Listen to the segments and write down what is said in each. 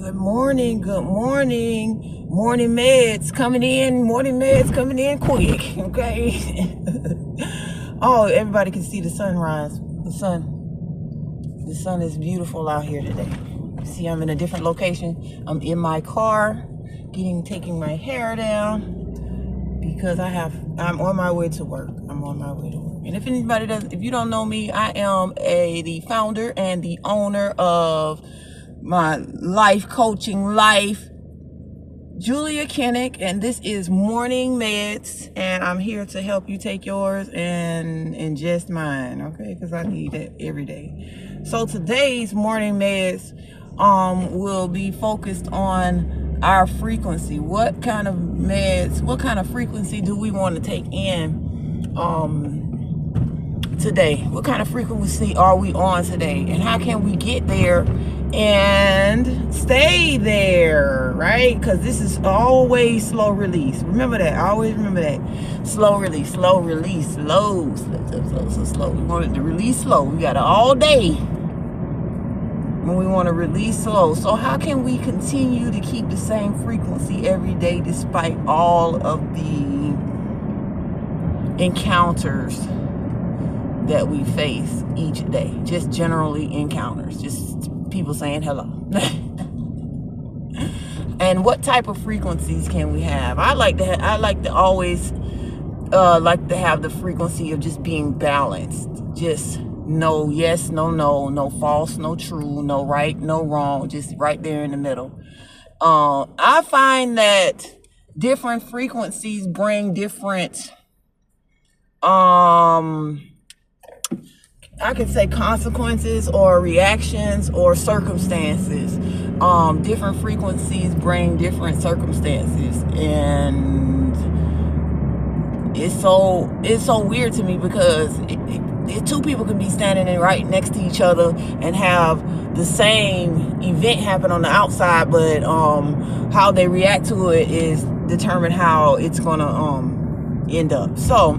Good morning, morning meds coming in quick, okay? Oh, everybody can see the sunrise. The sun is beautiful out here today. See, I'm in a different location. I'm in my car, taking my hair down because I'm on my way to work. And if you don't know me, I am the founder and the owner of my life coaching Julia Kinnick, and this is Morning Meds, and I'm here to help you take yours and ingest mine, okay? Because I need it every day. So today's Morning Meds will be focused on our frequency. What kind of frequency do we want to take in today? What kind of frequency are we on today? And how can we get there and stay there, right? Because this is always slow release. Remember that. Always remember that. Slow release, slow. We want it to release slow. We got it all day when we want to release slow. So how can we continue to keep the same frequency every day despite all of the encounters that we face each day? Just generally encounters, just people saying hello. And what type of frequencies can we have? I like to always like to have the frequency of just being balanced. Just no yes, no no, no false, no true, no right, no wrong, just right there in the middle. I find that different frequencies bring different I could say consequences or reactions or circumstances. Different frequencies bring different circumstances, and it's so weird to me because two people can be standing right next to each other and have the same event happen on the outside, but how they react to it is determine how it's gonna end up. So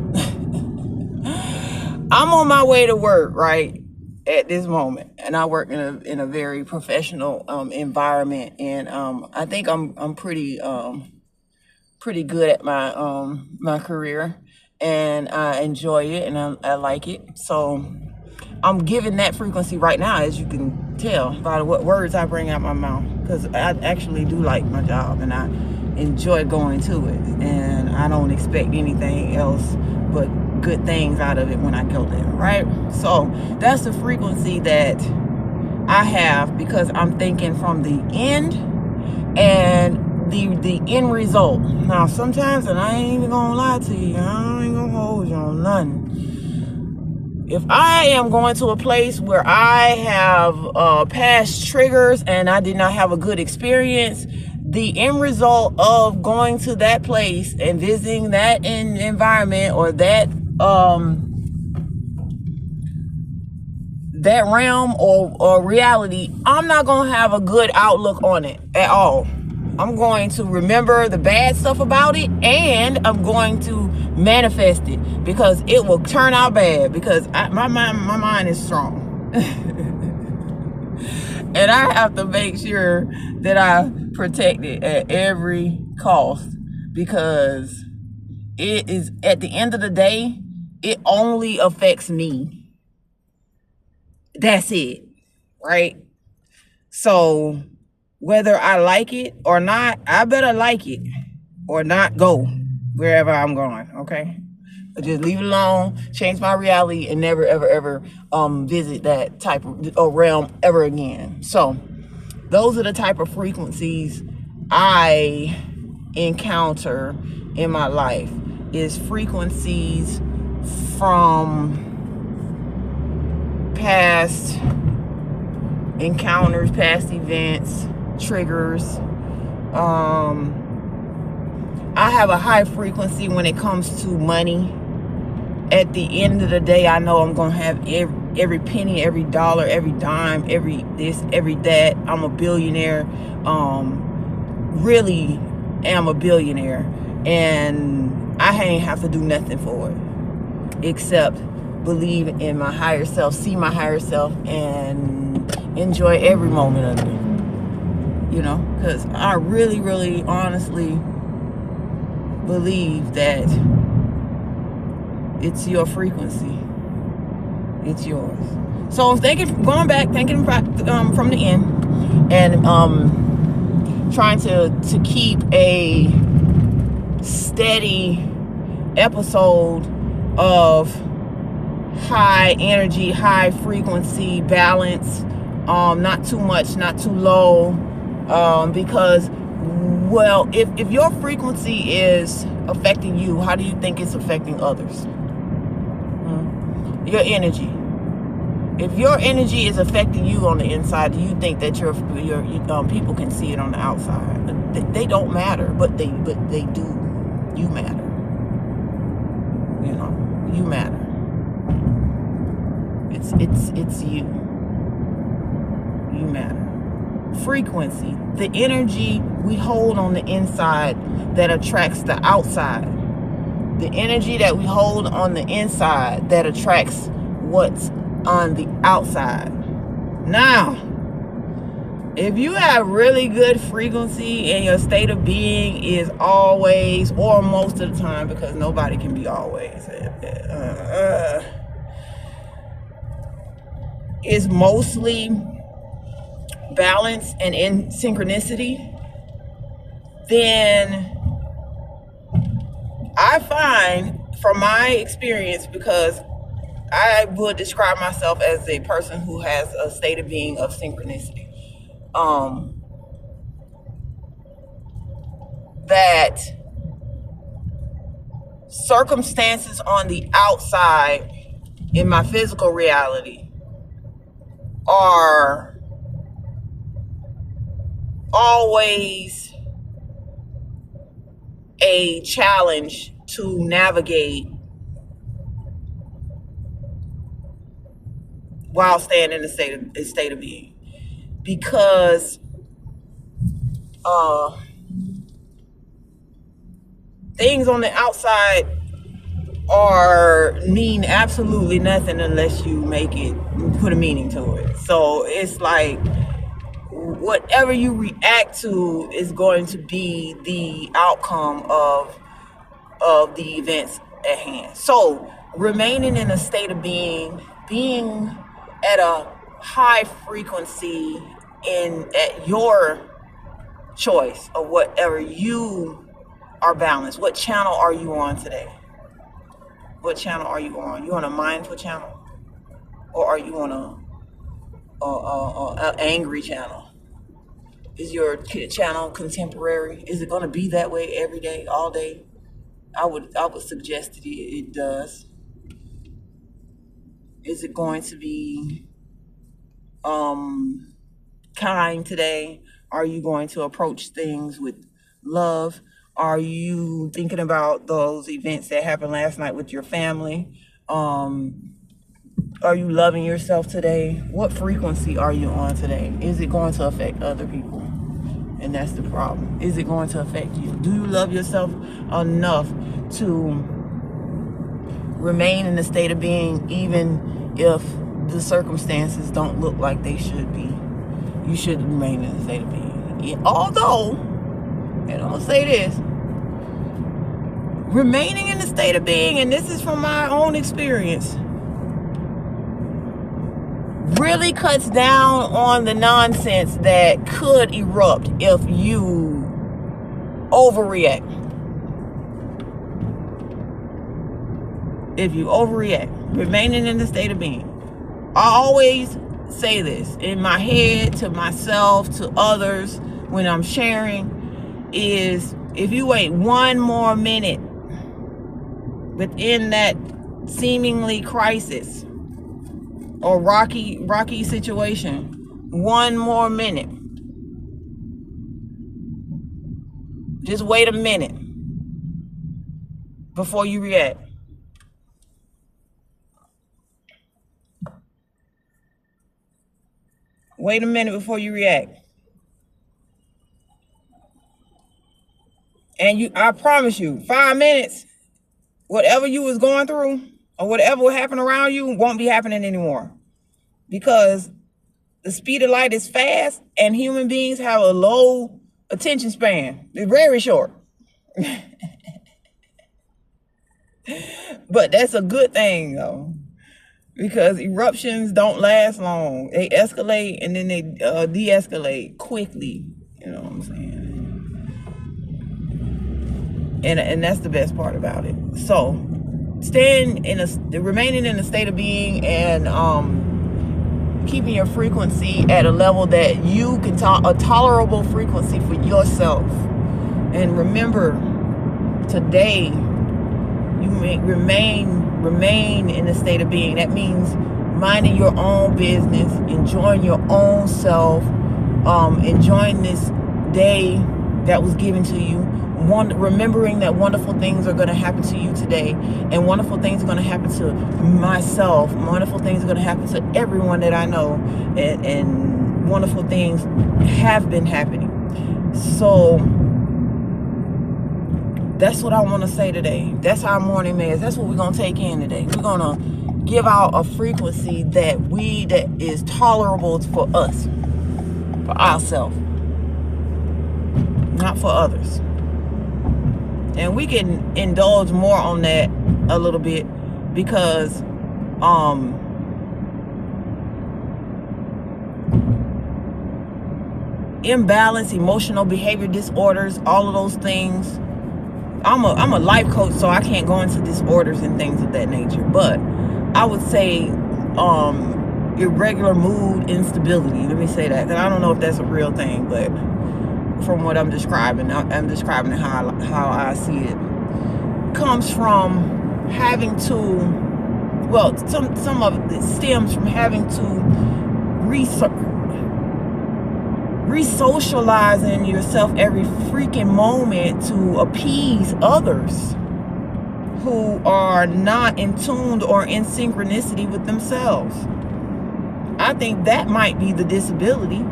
I'm on my way to work right at this moment, and I work in a very professional environment, and I think I'm pretty good at my career, and I enjoy it, and I like it. So I'm giving that frequency right now, as you can tell by what words I bring out my mouth, because I actually do like my job and I enjoy going to it, and I don't expect anything else but good things out of it when I go there, right? So that's the frequency that I have, because I'm thinking from the end and the end result. Now sometimes, and I ain't even gonna lie to you, I ain't gonna hold you on nothing. If I am going to a place where I have past triggers and I did not have a good experience, the end result of going to that place and visiting that environment or that realm or reality, I'm not going to have a good outlook on it at all. I'm going to remember the bad stuff about it, and I'm going to manifest it, because it will turn out bad, because my mind is strong. And I have to make sure that I protect it at every cost, because it is, at the end of the day, it only affects me. That's it, right? So whether I like it or not, I better like it or not go wherever I'm going, okay? But just leave it alone, change my reality, and never, ever, ever visit that type of realm ever again. So those are the type of frequencies I encounter in my life, is frequencies from past encounters, past events, triggers. I have a high frequency when it comes to money. At the end of the day, I know I'm going to have every penny, every dollar, every dime, every this, every that. I'm a billionaire. Really am a billionaire. And I ain't have to do nothing for it except believe in my higher self, see my higher self, and enjoy every moment of it. you know, because I really, really honestly believe that it's your frequency. It's yours. So going back, thinking from the end, and trying to keep a steady episode of high energy, high frequency balance, not too much, not too low, because, well, if your frequency is affecting you, how do you think it's affecting others? Your energy. If your energy is affecting you on the inside, do you think that your people can see it on the outside? They don't matter, but they do. You matter. You know, you matter. It's you. You matter. Frequency, the energy we hold on the inside that attracts the outside. The energy that we hold on the inside that attracts what's on the outside. Now, if you have really good frequency and your state of being is always, or most of the time, because nobody can be always, is mostly balance and in synchronicity, then I find, from my experience, because I would describe myself as a person who has a state of being of synchronicity, that circumstances on the outside in my physical reality are always a challenge to navigate while staying in a state of being, because things on the outside mean absolutely nothing unless you put a meaning to it. So it's like whatever you react to is going to be the outcome of the events at hand. So remaining in a state of being at a high frequency at your choice of whatever you are balanced. What channel are you on today? What channel are you on? You on a mindful channel, or are you on a angry channel? Is your channel contemporary? Is it going to be that way every day, all day? I would suggest that it does. Is it going to be kind today? Are you going to approach things with love? Are you thinking about those events that happened last night with your family? Are you loving yourself today? What frequency are you on today? Is it going to affect other people? And that's the problem. Is it going to affect you? Do you love yourself enough to remain in a state of being even if the circumstances don't look like they should be? You should remain in a state of being. Although, and I'm going to say this, remaining in a state of being, and this is from my own experience, really cuts down on the nonsense that could erupt if you overreact. If you overreact, remaining in the state of being. I always say this in my head, to myself, to others, when I'm sharing, is if you wait one more minute within that seemingly crisis or rocky situation, one more minute, just wait a minute before you react. Wait a minute before you react. And I promise you, 5 minutes, whatever you was going through or whatever will happen around you won't be happening anymore. Because The speed of light is fast, and human beings have a low attention span. It's very short. But that's a good thing, though, because eruptions don't last long. They escalate and then they de-escalate quickly. You know what I'm saying? And that's the best part about it. So, remaining in a state of being and keeping your frequency at a level that you can a tolerable frequency for yourself. And remember, today you may remain in a state of being. That means minding your own business, enjoying your own self, enjoying this day that was given to you, remembering that wonderful things are going to happen to you today, and wonderful things are going to happen to myself, wonderful things are going to happen to everyone that I know, and wonderful things have been happening. So that's what I want to say today. That's our morning meds. That's what we're going to take in today. We're going to give out a frequency that is tolerable for us, for ourselves, not for others. And we can indulge more on that a little bit, because imbalance, emotional behavior disorders, all of those things. I'm a life coach, so I can't go into disorders and things of that nature. But I would say irregular mood instability. Let me say that, because I don't know if that's a real thing, but from what I'm describing how I see it, comes from having to, well, some of it stems from having to re-socializing yourself every freaking moment to appease others who are not in tune or in synchronicity with themselves. I think that might be the disability.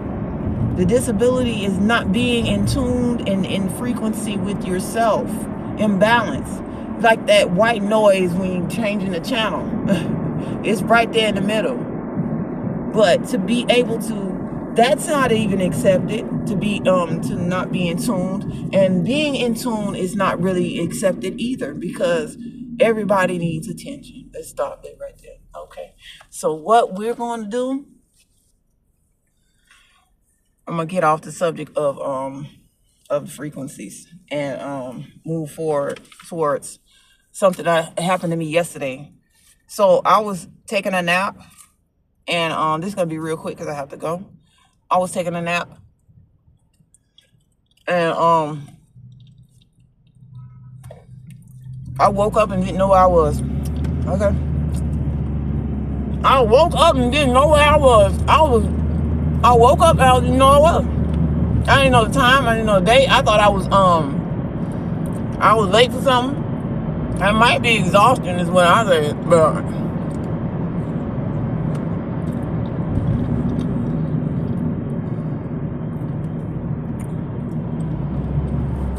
The disability is not being in tune and in frequency with yourself, imbalance. Like that white noise when you're changing the channel. It's right there in the middle. But to be able to, that's not even accepted, to be to not be in tune. And being in tune is not really accepted either, because everybody needs attention. Let's stop it right there. Okay. So what we're going to do, I'm gonna get off the subject of frequencies and move forward towards something that happened to me yesterday. So I was taking a nap, and this is gonna be real quick because I have to go. I was taking a nap, and I woke up and didn't know where I was. Okay. I woke up and didn't know where I was. I woke up and I didn't know where I was. I didn't know the time. I didn't know the date. I thought I was late for something. It might be exhaustion is what I said, but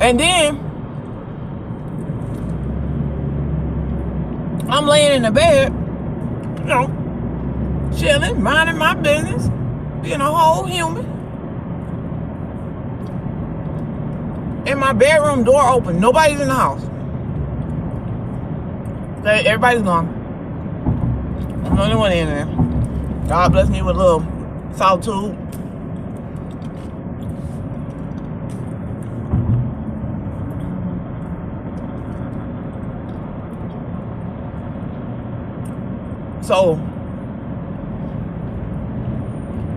and then I'm laying in the bed, you know, chilling, minding my business, being a whole human. And my bedroom door open. Nobody's in the house. Okay, everybody's gone. I'm the only one in there. God bless me with a little solitude. So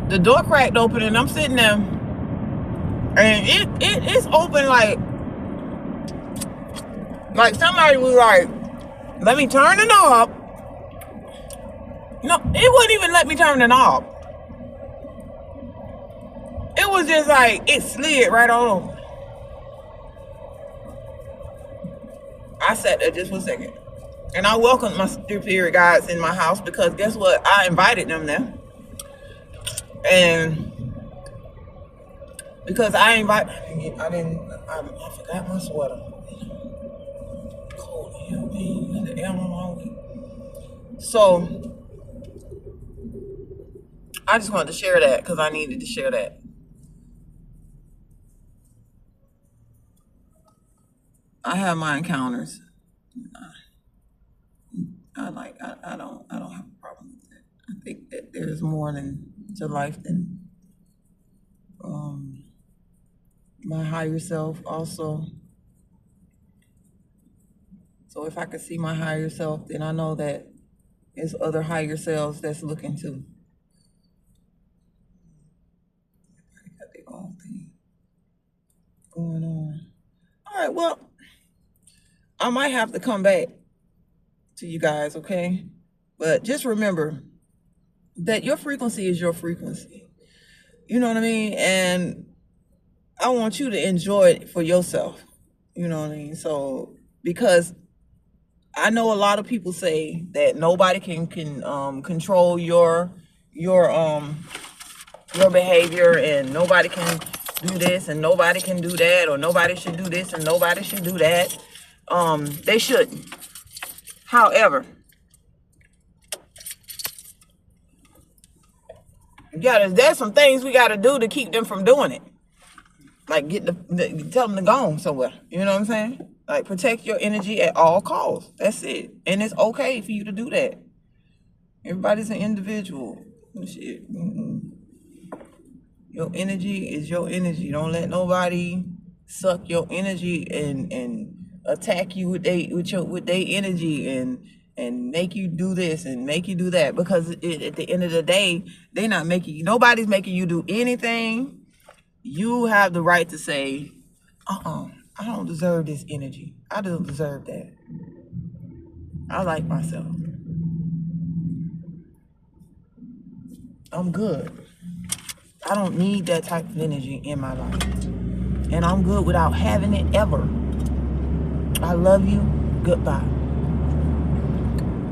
the door cracked open and I'm sitting there, and it's open like somebody was like, let me turn the knob. No, it wouldn't even let me turn the knob. It was just like, it slid right on over. I sat there just for a second. And I welcomed my superior guides in my house, because guess what? I invited them there. And because I forgot my sweater. Cold hell, man. The air on all week. So I I just wanted to share that because I needed to share that. I have my encounters. I don't have a problem with that. I think that there's more than to life than um my higher self also. So if I could see my higher self, then I know that there's other higher selves that's looking too. Everybody got their own thing going on. All right, well, I might have to come back to you guys, okay? But just remember that your frequency is your frequency. You know what I mean? And I want you to enjoy it for yourself. You know what I mean? So because I know a lot of people say that nobody can control your behavior, and nobody can do this and nobody can do that, or nobody should do this and nobody should do that. They shouldn't. However, there's some things we gotta do to keep them from doing it. Like tell them to go on somewhere. You know what I'm saying? Like protect your energy at all costs. That's it. And it's okay for you to do that. Everybody's an individual. Shit. Your energy is your energy. Don't let nobody suck your energy and attack you with their energy and make you do this and make you do that, because at the end of the day, nobody's making you do anything. You have the right to say, I don't deserve this energy. I don't deserve that. I like myself. I'm good. I don't need that type of energy in my life. And I'm good without having it ever. I love you. Goodbye.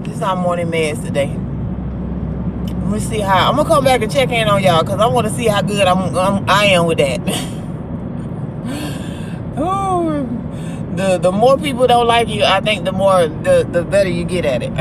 This is our morning meds today. Let me see how I'm gonna come back and check in on y'all, because I want to see how good I am with that. Oh, the more people don't like you, I think the better you get at it.